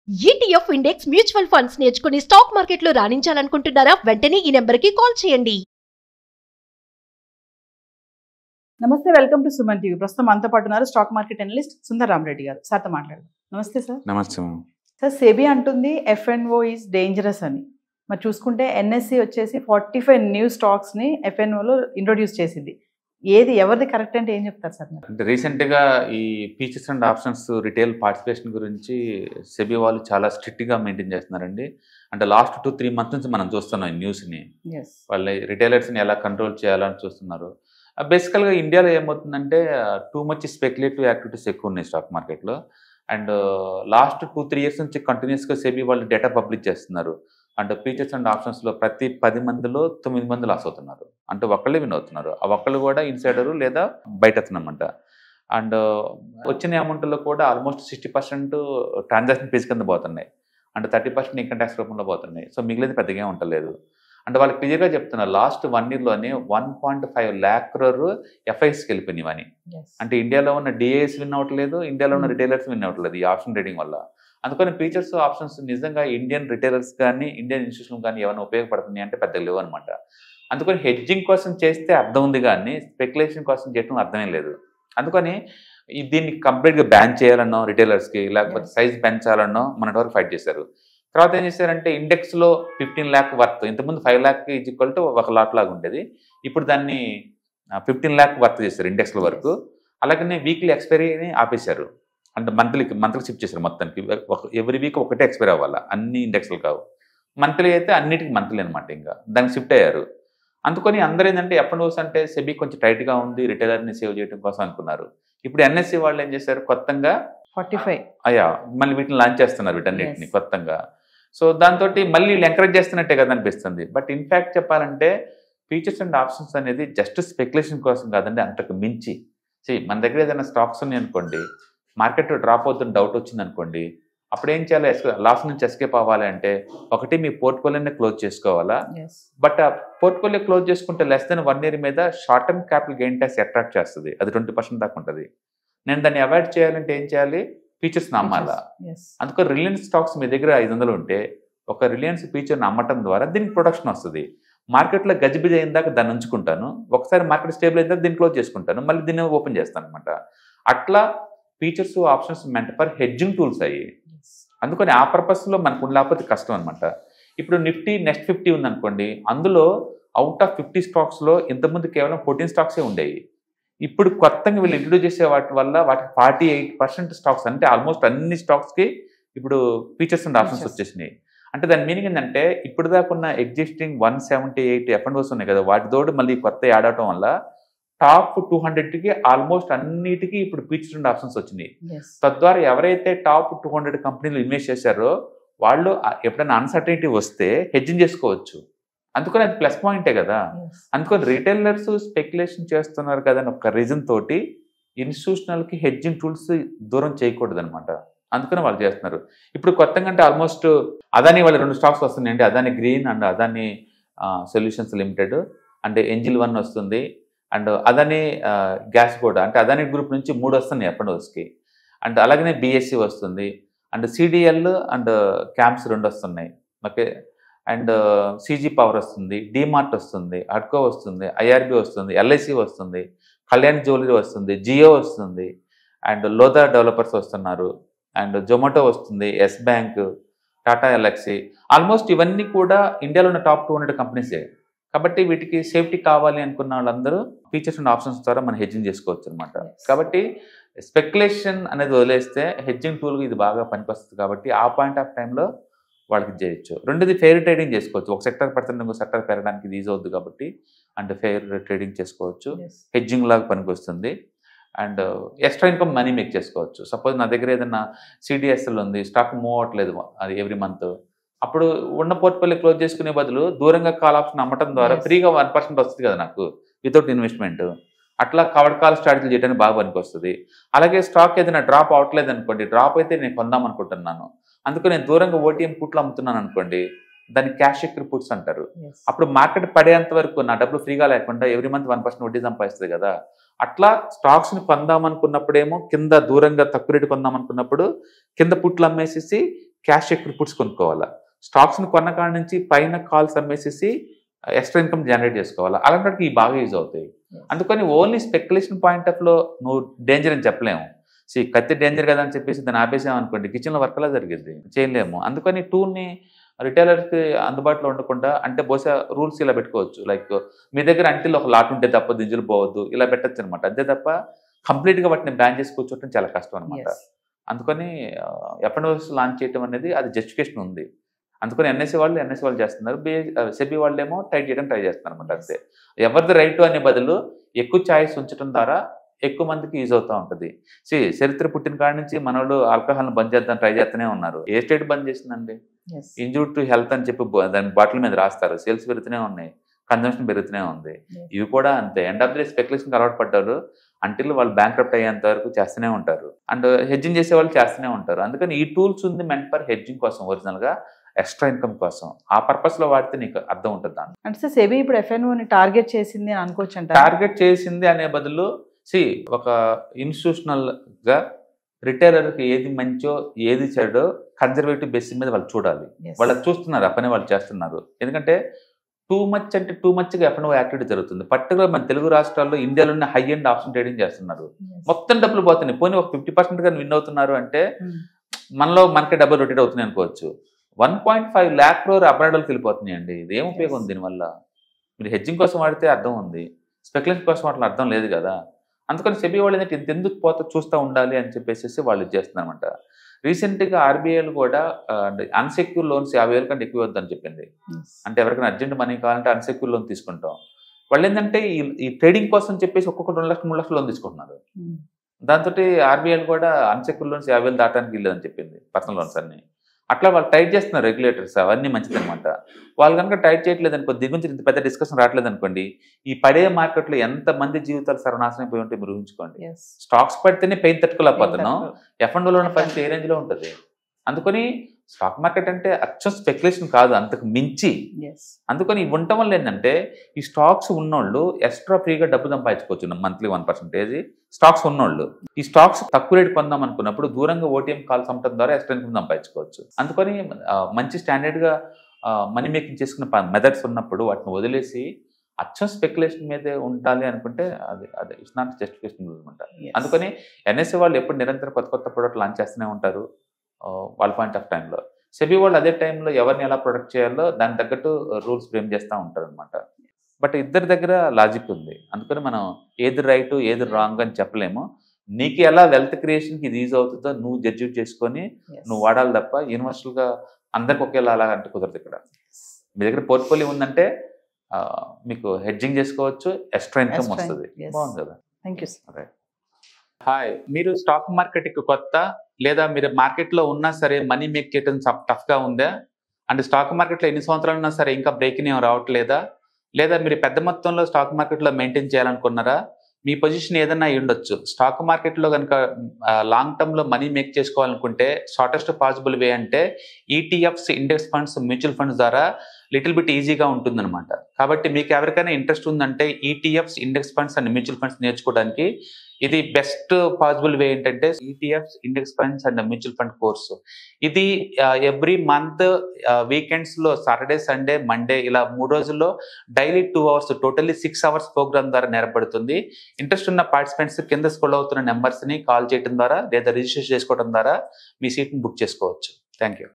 ETF index mutual funds నేర్చుకుని stock మార్కెట్లో రాణించాలనుకుంటున్నారా? వెంటనే ఈ నెంబర్కి కాల్ చేయండి. నమస్తే, వెల్కమ్ టు సుమన్ టీవీ. ప్రస్తుతం మనతో పాటు ఉన్నారు stock market analyst Sundar Rama Reddy గారు. సార్తో మాట్లాడదాం. నమస్తే సార్. నమస్తే. సార్, సెబీ అంటుంది FNO ఈజ్ డేంజరస్ అని. మరి చూసుకుంటే NSE వచ్చేసి 45 న్యూ స్టాక్స్ని FNOలో ఇంట్రొడ్యూస్ చేసింది. ఎవరిది కరెక్ట్ అంటే ఏం చెప్తారు సార్? అంటే రీసెంట్గా ఈ features and options retail participation గురించి సెబీ వాళ్ళు చాలా స్ట్రిక్ట్గా మెయింటైన్ చేస్తున్నారండి. అంటే లాస్ట్ 2-3 మంత్స్ నుంచి మనం చూస్తున్నాం ఈ న్యూస్ని. వాళ్ళ రిటైలర్స్ని ఎలా కంట్రోల్ చేయాలని చూస్తున్నారు. బేసికల్గా ఇండియాలో ఏమవుతుందంటే టూ మచ్ స్పెక్యులేటివ్ యాక్టివిటీస్ ఎక్కువ ఉన్నాయి స్టాక్ మార్కెట్లో. అండ్ లాస్ట్ 2-3 ఇయర్స్ నుంచి కంటిన్యూస్గా సెబీ వాళ్ళు డేటా పబ్లిష్ చేస్తున్నారు. అంటే ఫీచర్స్ అండ్ ఆప్షన్స్లో ప్రతి 10 మందిలో 9 మంది లాస్ అవుతున్నారు. అంటే ఒక్కళ్ళే విన్ అవుతున్నారు. ఆ ఒక్కళ్ళు కూడా ఇన్సైడరు లేదా బయట అన్నమాట. అండ్ వచ్చిన అమౌంట్లో కూడా ఆల్మోస్ట్ 60% ట్రాన్సాక్షన్ ఫీజు కింద పోతున్నాయి. అంటే 30% ఇన్కమ్ ట్యాక్స్ రూపంలో పోతున్నాయి. సో మిగిలింది పెద్దగా ఏం ఉండలేదు. అంటే వాళ్ళు క్లియర్గా చెప్తున్నారు లాస్ట్ 1 ఇయర్లోనే 1.5 lakh crore FISకి వెళ్ళిపోయినాయి అని. అంటే ఇండియాలో ఉన్న DAs విన్ అవ్వట్లేదు, ఇండియాలో ఉన్న రిటైలర్స్ విన్ అవ్వట్లేదు ఈ ఆప్షన్ ట్రేడింగ్ వల్ల. అందుకని ఫీచర్స్ ఆప్షన్స్ నిజంగా ఇండియన్ రిటైలర్స్ కానీ ఇండియన్ ఇన్స్టిట్యూషన్ కానీ ఏమైనా ఉపయోగపడుతున్నాయి అంటే పెద్దగా లేవు అనమాట. అందుకని హెడ్జింగ్ కోసం చేస్తే అర్థం ఉంది కానీ స్పెక్యులేషన్ కోసం చేయడం అర్థమే లేదు. అందుకని దీన్ని కంప్లీట్గా బ్యాన్ చేయాలన్నో రిటైలర్స్కి, లేకపోతే సైజ్ పెంచాలన్నో మన వరకు ఫైట్ చేశారు. తర్వాత ఏం చేశారంటే ఇండెక్స్లో 15 lakh వర్త్, ఇంతకుముందు 5 lakh is equal to 1 lot లాగా ఉండేది. ఇప్పుడు దాన్ని 15 lakh వర్త్ చేశారు ఇండెక్స్ల వరకు. అలాగనే వీక్లీ ఎక్స్పైరీని ఆపేశారు. అంటే మంత్లీకి షిఫ్ట్ చేశారు మొత్తానికి. ఎవ్రీ వీక్ ఒకటే ఎక్స్పైర్ అవ్వాలి, అన్ని ఇండెక్స్లు కావు. మంత్లీ అయితే అన్నిటికి మంత్లీ అనమాట. ఇంకా దానికి షిఫ్ట్ అయ్యారు. అందుకని అందరూ ఏంటంటే FNOs అంటే సెబీ కొంచెం టైట్గా ఉంది, రిటైలర్ని సేవ్ చేయడం కోసం అనుకున్నారు. ఇప్పుడు NSE వాళ్ళు ఏం చేశారు, కొత్తగా 45 మళ్ళీ వీటిని లాంచ్ చేస్తున్నారు వీటన్నిటిని కొత్తగా. సో దాంతో మళ్ళీ వీళ్ళు ఎంకరేజ్ చేస్తున్నట్టే కదా అనిపిస్తుంది. బట్ ఇన్ఫ్యాక్ట్ చెప్పాలంటే ఫీచర్స్ అండ్ ఆప్షన్స్ అనేది జస్ట్ స్పెక్యులేషన్ కోసం కాదండి, అంతకు మించి. మన దగ్గర ఏదైనా స్టాక్స్ ఉన్నాయి అనుకోండి, మార్కెట్ డ్రాప్ అవుతున్న డౌట్ వచ్చింది అనుకోండి, అప్పుడు ఏం చేయాలి? లాస్ నుంచి ఎస్కేప్ అవ్వాలి అంటే ఒకటి మీ పోర్ట్ఫోలియోని క్లోజ్ చేసుకోవాలా. బట్ ఆ పోర్ట్ఫోలియో క్లోజ్ చేసుకుంటే లెస్ దెన్ 1 year మీద short term capital gain tax attract చేస్తుంది. అది 20% దాకా ఉంటుంది. నేను దాన్ని అవాయిడ్ చేయాలంటే ఏం చేయాలి? ఫీచర్స్ నమ్మాలా. అందుకని రిలయన్స్ స్టాక్స్ మీ దగ్గర 500 ఉంటే ఒక రిలయన్స్ ఫీచర్ని అమ్మటం ద్వారా దీనికి ప్రొడక్షన్ వస్తుంది. మార్కెట్లో గజిబిజి అయిన దాకా దాన్ని ఉంచుకుంటాను, ఒకసారి మార్కెట్ స్టేబుల్ అయిన దాకా దీన్ని క్లోజ్ చేసుకుంటాను, మళ్ళీ దీన్ని ఓపెన్ చేస్తాను అనమాట. అట్లా features options meant for hedging tools అయ్యి. అందుకని ఆ పర్పస్లో మనకు లేకపోతే కష్టం అనమాట. ఇప్పుడు నిఫ్టీ నెక్స్ట్ 50 ఉందనుకోండి, అందులో అవుట్ ఆఫ్ 50 స్టాక్స్లో ఇంతకుముందు కేవలం 14 స్టాక్సే ఉండేవి. ఇప్పుడు కొత్తగా వీళ్ళు ఇంట్రొడ్యూస్ చేసే వాటి వల్ల వాటికి 48% స్టాక్స్, అంటే ఆల్మోస్ట్ అన్ని స్టాక్స్కి ఇప్పుడు ఫీచర్స్ అండ్ ఆప్షన్స్ వచ్చేసినాయి. అంటే దాని మీనింగ్ ఏంటంటే ఇప్పుడు దాకా ఉన్న ఎగ్జిస్టింగ్ 178 FNOs ఉన్నాయి కదా, వాటితోటి మళ్ళీ కొత్త యాడ్ అవటం వల్ల టాప్ 200కి ఆల్మోస్ట్ అన్నిటికీ ఇప్పుడు ఫీచర్స్ అండ్ ఆప్షన్స్ వచ్చినాయి. తద్వారా ఎవరైతే టాప్ 200 కంపెనీలు ఇన్వెస్ట్ చేశారో వాళ్ళు ఎప్పుడైనా అన్సర్టనిటీ వస్తే హెడ్జింగ్ చేసుకోవచ్చు. అందుకని అది ప్లస్ పాయింటే కదా. అందుకని రిటైలర్స్ స్పెక్యులేషన్ చేస్తున్నారు కదా అని ఒక రీజన్ తోటి ఇన్స్టిట్యూషనల్కి హెడ్జింగ్ టూల్స్ దూరం చేయకూడదు అనమాట. అందుకని వాళ్ళు చేస్తున్నారు. ఇప్పుడు కొత్తగా అంటే ఆల్మోస్ట్ అదాని వాళ్ళ 2 స్టాక్స్ వస్తున్నాయండి, Adani green and Adani solutions limited. అంటే ఎంజిల్ 1 వస్తుంది, అండ్ అదాని గ్యాస్ కూడా, అంటే అదాని గ్రూప్ నుంచి 3 వస్తున్నాయి FNOస్కి. అండ్ అలాగనే BSE వస్తుంది, అండ్ CDL అండ్ క్యాంప్స్ 2 వస్తున్నాయి. ఓకే. అండ్ CG పవర్ వస్తుంది, DMart వస్తుంది, అడ్కో వస్తుంది, IRB వస్తుంది, LIC వస్తుంది, కళ్యాణ్ జ్యువెలరీ వస్తుంది, జియో వస్తుంది, అండ్ లోదా డెవలపర్స్ వస్తున్నారు, అండ్ జొమాటో వస్తుంది, ఎస్ బ్యాంక్, టాటా ఎల్ఎక్సీ. ఆల్మోస్ట్ ఇవన్నీ కూడా ఇండియాలో ఉన్న టాప్ 200 కంపెనీసే. కాబట్టి వీటికి సేఫ్టీ కావాలి అనుకున్న వాళ్ళందరూ ఫీచర్స్ అండ్ ఆప్షన్స్ ద్వారా మనం హెడ్జింగ్ చేసుకోవచ్చు అనమాట. కాబట్టి స్పెక్యులేషన్ అనేది వదిలేస్తే హెడ్జింగ్ టూల్కి ఇది బాగా పనికొస్తుంది. కాబట్టి ఆ పాయింట్ ఆఫ్ టైంలో వాళ్ళకి చేయొచ్చు. రెండోది ఫెయిర్ ట్రేడింగ్ చేసుకోవచ్చు. ఒక సెక్టర్ పడుతుంది, ఇంకో సెక్టర్ పెరగడానికి ఇది ఈజీ అవుతుంది కాబట్టి అంటే ఫెయిర్ ట్రేడింగ్ చేసుకోవచ్చు. హెడ్జింగ్ లాగా పనికి వస్తుంది. And extra income money make చేసుకోవచ్చు. సపోజ్ నా దగ్గర ఏదైనా CDSL ఉంది, స్టాక్ మూవ్ అవ్వట్లేదు అది ఎవ్రీ మంత్, అప్పుడు ఉన్న పోర్ట్ఫోలియో క్లోజ్ చేసుకునే బదులు దూరంగా కాల్ ఆప్షన్ అమ్మటం ద్వారా ఫ్రీగా 1% వస్తుంది కదా నాకు వితౌట్ ఇన్వెస్ట్మెంట్. అట్లా కవర్డ్ కాల్ స్ట్రాటజీ చేయడానికి బాగా పనికి వస్తుంది. అలాగే స్టాక్ ఏదైనా డ్రాప్ అవ్వట్లేదు అనుకోండి, డ్రాప్ అయితే నేను కొందాం అనుకుంటున్నాను, అందుకు నేను దూరంగా OTM పుట్లు అమ్ముతున్నాను అనుకోండి, దాన్ని క్యాష్ చెక్ పుట్స్ అంటారు. అప్పుడు మార్కెట్ పడేంత వరకు నా డబ్బులు ఫ్రీగా లేకుండా ఎవ్రీ మంత్ 1% వడ్డీ సంపాదిస్తుంది కదా. అట్లా స్టాక్స్ని కొందామనుకున్నప్పుడేమో కింద దూరంగా తక్కువ రేటు కొందామనుకున్నప్పుడు కింద పుట్లు అమ్మేసేసి క్యాష్ చెక్ పుట్స్ కొనుక్కోవాలా, స్టాక్స్ని కొన్న కాడ నుంచి పైన కాల్స్ అమ్మేసేసి ఎక్స్ట్రా ఇన్కమ్ జనరేట్ చేసుకోవాలా, అలాంటి ఈ బాగా యూజ్ అవుతాయి. అందుకని ఓన్లీ స్పెక్యులేషన్ పాయింట్ ఆఫ్ లో నువ్వు డేంజర్ అని చెప్పలేము. కత్తి డేంజర్ కదా అని చెప్పేసి దాన్ని ఆపేసామనుకోండి కిచెన్లో వర్క్లా జరిగింది, చేయలేము. అందుకని టూల్ని రిటైలర్కి అందుబాటులో ఉండకుండా, అంటే బహుశా రూల్స్ ఇలా పెట్టుకోవచ్చు, లైక్ మీ దగ్గర అంటిల్ ఒక లాట్ ఉంటే తప్ప దింజులు పోవద్దు, ఇలా పెట్టచ్చు అనమాట. అంతే తప్ప కంప్లీట్గా వాటిని బ్యాన్ చేసి కూర్చోవడం చాలా కష్టం అనమాట. అందుకని ఎఫ్ఎన్ఓస్ లాంచ్ చేయడం అనేది అది జస్టిఫికేషన్ ఉంది. అందుకని ఎన్ఎస్సీ వాళ్ళు చేస్తున్నారు, సెబీ వాళ్ళేమో టైట్ చేయడం ట్రై చేస్తున్నారు అనమాట. అంతే, ఎవరిది రైట్ అనే బదులు ఎక్కువ ఛాయిస్ ఉంచడం ద్వారా ఎక్కువ మందికి యూజ్ అవుతూ ఉంటుంది. చరిత్ర పుట్టిన కాడి నుంచి మన వాళ్ళు ఆల్కహాల్ని బంద్ చేద్దాం ట్రై చేస్తూనే ఉన్నారు. ఏ స్టేట్ బంద్ చేసిందండి? ఇంజూర్ టు హెల్త్ అని చెప్పి దాని బాటిల్ మీద రాస్తారు, సేల్స్ పెరుగుతూనే ఉన్నాయి, కన్జంప్షన్ పెరుగుతూనే ఉంది. ఇవి కూడా అంతే, ఎండ్ ఆఫ్ ది డే స్పెక్యులేషన్కి అలవాటు పడ్డారు, అంటిల్ వాళ్ళు బ్యాంక్రప్ట్ అయ్యేంత వరకు చేస్తూనే ఉంటారు, అండ్ హెడ్జింగ్ చేసే వాళ్ళు చేస్తూనే ఉంటారు. అందుకని ఈ టూల్స్ ఉంది మెంట్ ఫర్ హెడ్జింగ్ కోసం, ఒరిజినల్గా ఎక్స్ట్రా ఇన్కమ్ కోసం. ఆ పర్పస్లో వాడితే నీకు అర్థం ఉంటుంది. దాన్ని అంటే సెబీ ఇప్పుడు ఎఫ్ఎన్ఓని టార్గెట్ చేసింది అని అనుకోవచ్చు అంట. టార్గెట్ చేసింది అనే బదులు ఒక ఇన్స్టిట్యూషనల్గా రిటైలర్కి ఏది మంచో ఏది చెడో కన్జర్వేటివ్ బేసిస్ మీద వాళ్ళు చూడాలి. వాళ్ళు చూస్తున్నారు, ఆ పని వాళ్ళు చేస్తున్నారు. ఎందుకంటే టూ మచ్ అంటే టూ మచ్గా ఎఫ్ఎన్ఓ యాక్టివిటీ జరుగుతుంది. పర్టికులర్ మన తెలుగు రాష్ట్రాల్లో ఇండియాలోనే హై అండ్ ఆప్షన్ ట్రేడింగ్ చేస్తున్నారు. మొత్తం డబ్బులు పోతున్నాయి. పోనీ ఒక 50% కానీ విన్ అవుతున్నారు అంటే మనకే డబ్బులు రొటేట్ అవుతున్నాయి అనుకోవచ్చు. 1.5 lakh crore అబ్రాడ్కి వెళ్ళిపోతున్నాయి అండి. ఇది ఏం ఉపయోగం ఉంది దీనివల్ల? మీరు హెడ్జింగ్ కోసం వాడితే అర్థం ఉంది, స్పెక్యులేషన్ కోసం వాటిలో అర్థం లేదు కదా. అందుకని సెబీ వాళ్ళు ఏంటంటే ఇంతెందుకు పోతే చూస్తూ ఉండాలి అని చెప్పేసి వాళ్ళు చేస్తున్నారన్నమాట. రీసెంట్గా ఆర్బీఐలు కూడా అన్సెక్యూర్ లోన్స్ 50,000 కంటే ఎక్కువ వద్దని చెప్పింది. అంటే ఎవరికైనా అర్జెంట్ మనీ కావాలంటే అన్సెక్యూర్ లోన్ తీసుకుంటాం. వాళ్ళు ఏంటంటే ఈ ట్రేడింగ్ కోసం చెప్పేసి ఒక్కొక్క 2 లక్షలు 3 లక్షలు లోన్ తీసుకుంటున్నారు. దాంతో ఆర్బీఐలు కూడా అన్సెక్యూర్ లోన్స్ 50,000 దాటానికి వెళ్ళదని చెప్పింది, పర్సనల్ లోన్స్ అన్ని. అట్లా వాళ్ళు టైట్ చేస్తున్నారు రెగ్యులేటర్స్, అవన్నీ మంచిదనమాట. వాళ్ళు కనుక టైట్ చేయట్లేదు అనుకోండి, దీని గురించి ఇంత పెద్ద డిస్కషన్ రావట్లేదు అనుకోండి, ఈ పడే మార్కెట్లో ఎంతమంది జీవితాలు సర్వనాశనం పోయి ఉంటే మీరు ఊహించుకోండి. స్టాక్స్ పడితేనే పెయిన్ తట్టుకోలేకపోతున్నాం, ఎఫ్ఎండ్ఓలో ఉన్న పరిస్థితి ఏ రేంజ్లో ఉంటుంది. అందుకని స్టాక్ మార్కెట్ అంటే అచ్చం స్పెక్యులేషన్ కాదు, అంతకు మించి. అందుకని ఇవి ఉండటం వల్ల ఏంటంటే ఈ స్టాక్స్ ఉన్నోళ్ళు ఎక్స్ట్రా ఫ్రీగా డబ్బు సంపాదించుకోవచ్చు. మంత్లీ 1% స్టాక్స్ ఉన్నోళ్ళు ఈ స్టాక్స్ తక్కువ రేటు పొందాం అనుకున్నప్పుడు దూరంగా ఓటీఎం కాల్స్ అమ్మటం ద్వారా ఎక్స్ట్రా ఇన్కమ్ సంపాదించుకోవచ్చు. అందుకని మంచి స్టాండర్డ్గా మనీ మేకింగ్ చేసుకున్న మెథడ్స్ ఉన్నప్పుడు వాటిని వదిలేసి అచ్చం స్పెక్యులేషన్ మీదే ఉండాలి అనుకుంటే అది ఇట్స్ నాట్ జస్టిఫికేషన్ అనమాట. అందుకని ఎన్ఎస్సీ వాళ్ళు ఎప్పుడు నిరంతరం కొత్త ప్రోడక్ట్ లాంచ్ చేస్తూనే ఉంటారు వాళ్ళ పాయింట్ ఆఫ్ టైంలో. సెబీ వాళ్ళు అదే టైంలో ఎవరిని ఎలా ప్రొడక్ట్ చేయాలో దానికి తగ్గట్టు రూల్స్ ఫ్రేమ్ చేస్తూ ఉంటారు అనమాట. బట్ ఇద్దరి దగ్గర లాజిక్ ఉంది. అందుకని మనం ఏది రైట్ ఏది రాంగ్ అని చెప్పలేము. నీకు ఎలా వెల్త్ క్రియేషన్కి ఇది యూజ్ అవుతుందో నువ్వు జడ్జ్యూట్ చేసుకొని నువ్వు వాడాలి తప్ప యూనివర్సల్గా అందరికి ఒకేలా అలా అంటే కుదరదు. ఇక్కడ మీ దగ్గర పోర్ట్ఫోలియో ఉందంటే మీకు హెడ్జింగ్ చేసుకోవచ్చు, ఎక్స్ట్రా ఇన్కమ్ వస్తుంది. బాగుంది కదా. Thank you sir. Right. Hi, మీరు స్టాక్ మార్కెట్కి కొత్త లేదా మీరు మార్కెట్లో ఉన్నా సరే మనీ మేక్ చేయడం టఫ్గా ఉందా? అంటే స్టాక్ మార్కెట్లో ఎన్ని సంవత్సరాలు ఉన్నా సరే ఇంకా బ్రేకింగ్ ఏం రావట్లేదా? లేదా మీరు పెద్ద మొత్తంలో స్టాక్ మార్కెట్లో మెయింటైన్ చేయాలనుకున్నారా? మీ పొజిషన్ ఏదన్నా అయి ఉండొచ్చు. స్టాక్ మార్కెట్లో కనుక లాంగ్ టర్మ్లో మనీ మేక్ చేసుకోవాలనుకుంటే షార్టెస్ట్ పాసిబుల్ వే అంటే ETFs, index funds, mutual funds ద్వారా లిటిల్ బిట్ ఈజీగా ఉంటుందన్నమాట. కాబట్టి మీకు ఎవరికైనా ఇంట్రెస్ట్ ఉందంటే ETFs, index funds and mutual funds నేర్చుకోవడానికి ఇది బెస్ట్ పాసిబుల్ వే. ఏంటంటే ETFs, index funds and mutual fund course. ఇది ఎవ్రీ మంత్ వీకెండ్స్లో సాటర్డే, సండే, మండే ఇలా 3 రోజుల్లో daily 2 hours totally 6 hours program ద్వారా నేర్పడుతుంది. ఇంట్రెస్ట్ ఉన్న పార్టిసిపెంట్స్ కింద స్క్రోల్ అవుతున్న నెంబర్స్ని కాల్ చేయడం ద్వారా లేదా రిజిస్ట్రేషన్ చేసుకోవడం ద్వారా మీ సీట్ని బుక్ చేసుకోవచ్చు. Thank you.